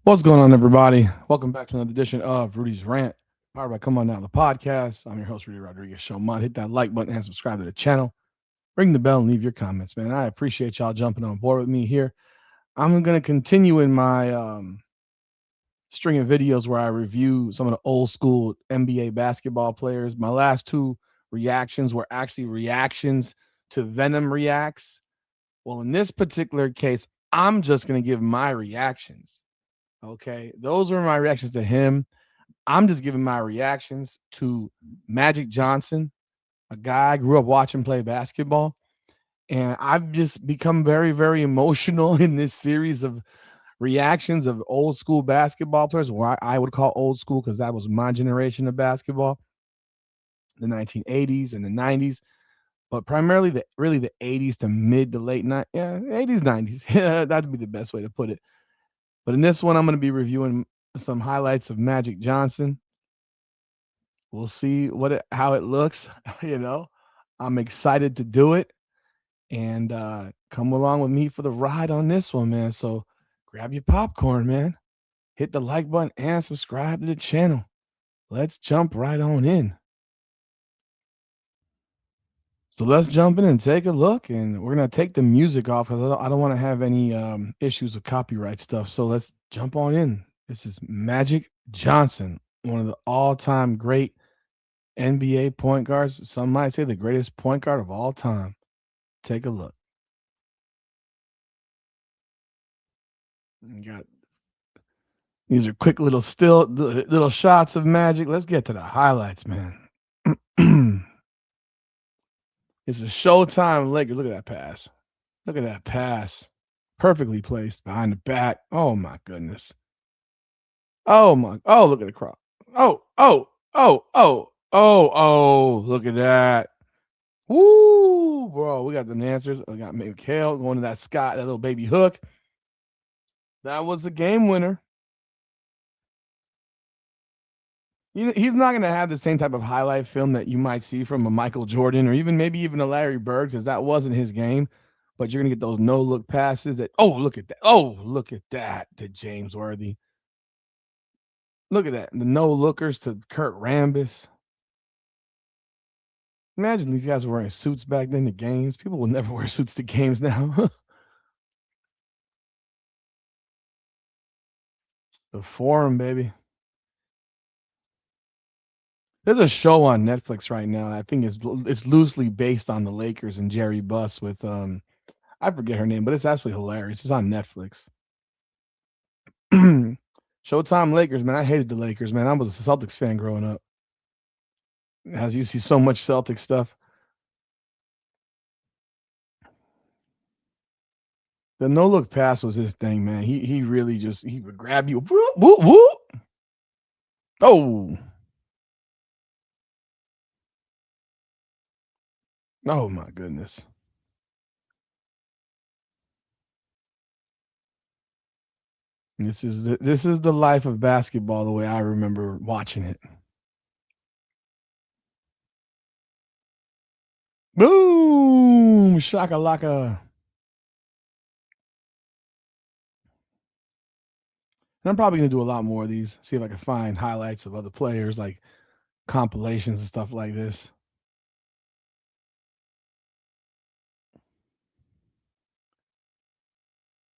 What's going on, everybody? Welcome back to another edition of Rudy's Rant, powered by Come On Now, the podcast. I'm your host, Rudy Rodriguez Showman. Hit that like button and subscribe to the channel. Ring the bell and leave your comments, man. I appreciate y'all jumping on board with me here. I'm going to continue in my string of videos where I review some of the old school NBA basketball players. My last two reactions were actually reactions to Venom Reacts. Well, in this particular case, I'm just going to give my reactions. Okay, those were my reactions to him. I'm just giving my reactions to Magic Johnson, a guy I grew up watching play basketball. And I've just become very, very emotional in this series of reactions of old school basketball players, where I would call old school because that was my generation of basketball, the 1980s and the 90s, but primarily the 80s to mid to late 80s, 90s. Yeah, that'd be the best way to put it. But in this one, I'm going to be reviewing some highlights of Magic Johnson. We'll see how it looks. You know, I'm excited to do it, and come along with me for the ride on this one, man. So grab your popcorn, man. Hit the like button and subscribe to the channel. Let's jump right on in. So let's jump in and take a look, and we're gonna take the music off because I don't want to have any issues with copyright stuff. So let's jump on in. This is Magic Johnson, one of the all-time great NBA point guards. Some might say the greatest point guard of all time. Take a look. You got these are quick little shots of Magic. Let's get to the highlights, man. It's a Showtime Lakers. Look at that pass. Look at that pass. Perfectly placed behind the back. Oh my goodness. Oh my. Oh, look at the crowd. Oh, oh, oh, oh, oh, oh. Look at that. Woo, bro. We got the answers. We got Mikhail going to that Scott, that little baby hook. That was a game winner. He's not going to have the same type of highlight film that you might see from a Michael Jordan or maybe even a Larry Bird because that wasn't his game. But you're going to get those no look passes that, oh, look at that. Oh, look at that to James Worthy. Look at that. The no lookers to Kurt Rambis. Imagine these guys were wearing suits back then to games. People will never wear suits to games now. The Forum, baby. There's a show on Netflix right now. I think it's loosely based on the Lakers and Jerry Buss with I forget her name, but it's absolutely hilarious. It's on Netflix. Showtime Lakers, man. I hated the Lakers, man. I was a Celtics fan growing up. As you see so much Celtic stuff. The no look pass was his thing, man. He really just he would grab you. Whoop, whoop, whoop. Oh. Oh my goodness. This is the life of basketball the way I remember watching it. Boom! Shakalaka. And I'm probably gonna do a lot more of these. See if I can find highlights of other players, like compilations and stuff like this.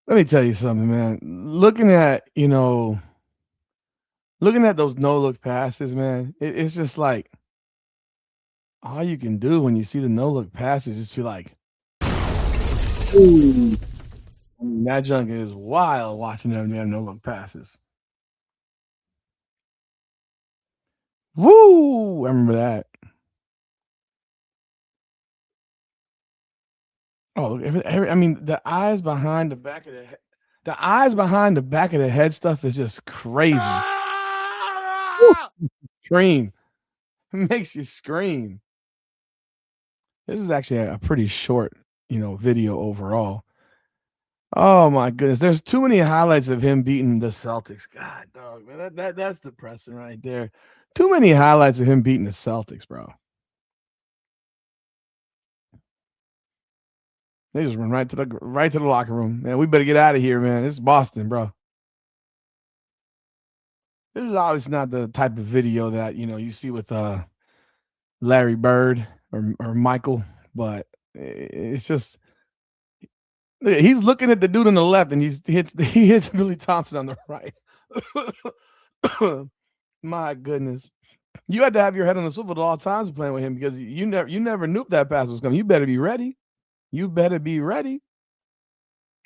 Let me tell you something, man. Looking at those no look passes, man, it's just like all you can do when you see the no look passes, just be like, ooh. I mean, that junk is wild watching them damn no look passes. Woo! I remember that. Oh, I mean, the eyes behind the back of the head stuff is just crazy. Woo! Scream. It makes you scream. This is actually a pretty short, video overall. Oh my goodness, there's too many highlights of him beating the Celtics. God, dog, man, that's depressing right there. Too many highlights of him beating the Celtics, bro. They just run right to the locker room. Man, we better get out of here, man. This is Boston, bro. This is obviously not the type of video that you see with Larry Bird or Michael, but it's just he's looking at the dude on the left and he hits Billy Thompson on the right. My goodness. You had to have your head on the swivel at all times playing with him because you never knew if that pass was coming. You better be ready. You better be ready.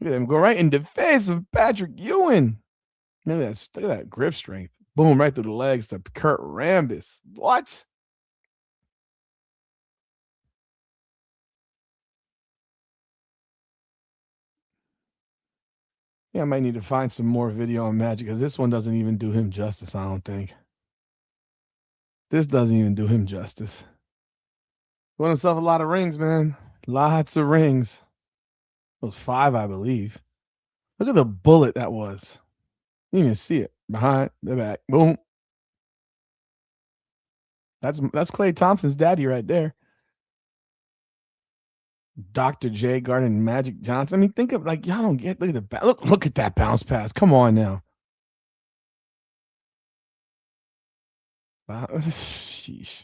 Look at him go right in the face of Patrick Ewing. Look at that grip strength. Boom, right through the legs to Kurt Rambis. What? Yeah, I might need to find some more video on Magic because this one doesn't even do him justice, I don't think. This doesn't even do him justice. Won himself a lot of rings, man. Lots of rings. It was 5, I believe. Look at the bullet that was. You didn't even see it. Behind the back. Boom. That's Klay Thompson's daddy right there. Dr. J. Gardner and Magic Johnson. I mean, think of y'all don't get look at that bounce pass. Come on now. Wow. Sheesh.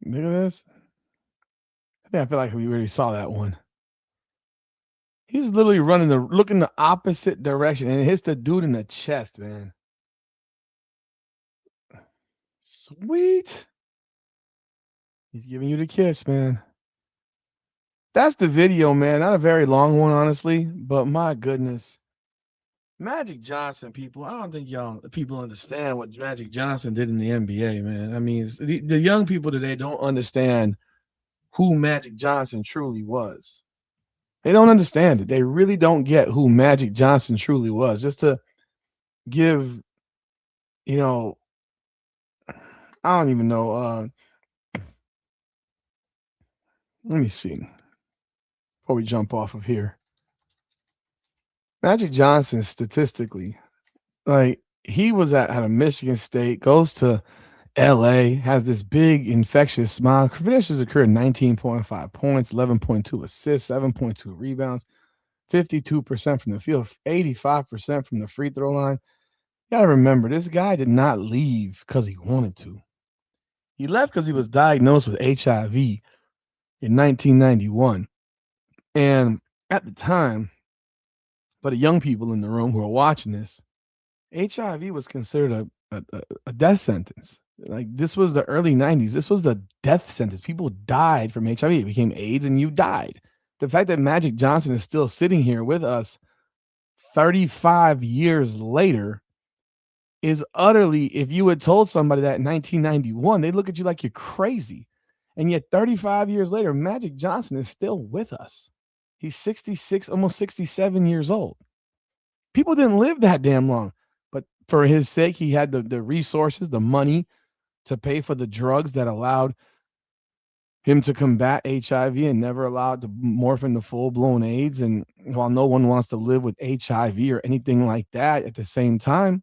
Look at this. I feel like we already saw that one. He's literally looking the opposite direction and it hits the dude in the chest, man. Sweet. He's giving you the kiss, man. That's the video, man. Not a very long one, honestly, but my goodness. Magic Johnson, people. I don't think y'all people understand what Magic Johnson did in the NBA, man. I mean, the young people today don't understand who Magic Johnson truly was. They don't understand it. They really don't get who Magic Johnson truly was. Just to give, you know, I don't even know. Let me see before we jump off of here. Magic Johnson, statistically, like he was at a Michigan State, goes to LA, has this big infectious smile, finishes his career 19.5 points, 11.2 assists, 7.2 rebounds, 52% from the field, 85% from the free throw line. You gotta remember, this guy did not leave because he wanted to. He left because he was diagnosed with HIV in 1991. And at the time, for the young people in the room who are watching this, HIV was considered a death sentence. Like this was the early 90s. This was the death sentence. People died from HIV. It became AIDS and you died. The fact that Magic Johnson is still sitting here with us 35 years later is utterly, if you had told somebody that in 1991, they'd look at you like you're crazy. And yet 35 years later, Magic Johnson is still with us. He's 66, almost 67 years old. People didn't live that damn long. But for his sake, he had the resources, the money to pay for the drugs that allowed him to combat HIV and never allowed to morph into full-blown AIDS. And while no one wants to live with HIV or anything like that, at the same time,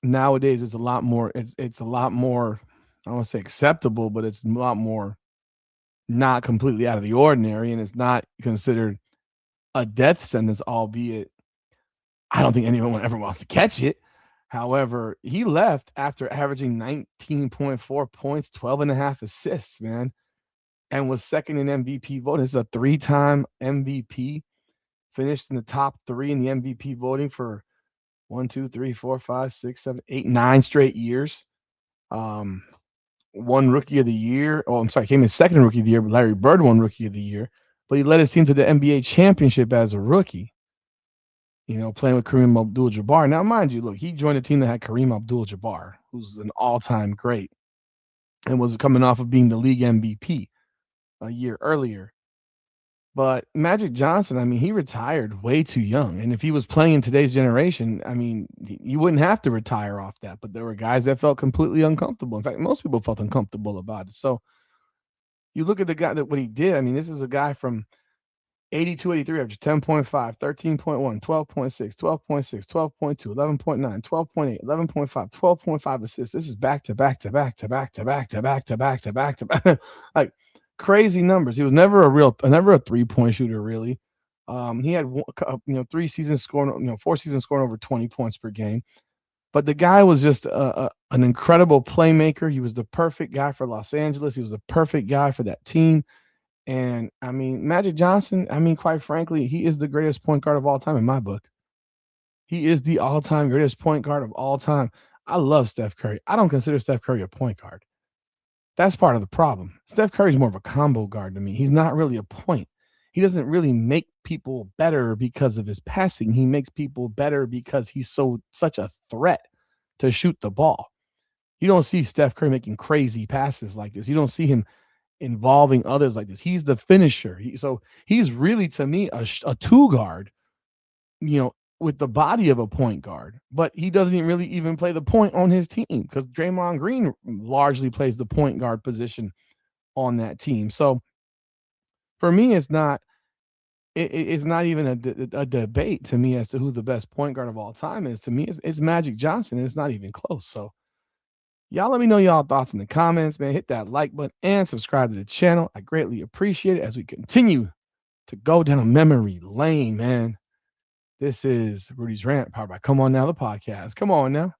nowadays it's a lot more, it's a lot more, I don't want to say acceptable, but it's a lot more not completely out of the ordinary, and it's not considered a death sentence, albeit I don't think anyone ever wants to catch it. However, he left after averaging 19.4 points, 12 and a half assists, man, and was second in MVP voting. This is a 3-time MVP, finished in the top 3 in the MVP voting for 1, 2, 3, 4, 5, 6, 7, 8, 9 straight years. Won Rookie of the Year. Oh, I'm sorry, came in second Rookie of the Year, but Larry Bird won Rookie of the Year. But he led his team to the NBA championship as a rookie, playing with Kareem Abdul-Jabbar. Now, mind you, look, he joined a team that had Kareem Abdul-Jabbar, who's an all-time great, and was coming off of being the league MVP a year earlier. But Magic Johnson, I mean, he retired way too young. And if he was playing in today's generation, I mean, you wouldn't have to retire off that. But there were guys that felt completely uncomfortable. In fact, most people felt uncomfortable about it. So you look at the guy what he did. I mean, this is a guy from 82, 83, average 10.5, 13.1, 12.6, 12.6, 12.2, 11.9, 12.8, 11.5, 12.5 assists. This is back to back to back to back to back to back to back to back to back. Like crazy numbers. He was never a 3-point shooter, really. He had 3 seasons scoring, 4 seasons scoring over 20 points per game. But the guy was just an incredible playmaker. He was the perfect guy for Los Angeles. He was the perfect guy for that team. And I mean, Magic Johnson, I mean, quite frankly, he is the greatest point guard of all time in my book. He is the all time greatest point guard of all time. I love Steph Curry. I don't consider Steph Curry a point guard. That's part of the problem. Steph Curry's more of a combo guard to me. He's not really a point. He doesn't really make people better because of his passing. He makes people better because he's such a threat to shoot the ball. You don't see Steph Curry making crazy passes like this. You don't see him involving others like this. He's the finisher. So he's really to me a two guard, with the body of a point guard, but he doesn't really even play the point on his team because Draymond Green largely plays the point guard position on that team. So for me, it's not even a debate to me as to who the best point guard of all time is. To me, it's Magic Johnson, and it's not even close. So y'all let me know y'all thoughts in the comments, man. Hit that like button and subscribe to the channel. I greatly appreciate it as we continue to go down memory lane, man. This is Rudy's Rant, powered by Come On Now, the podcast. Come on now.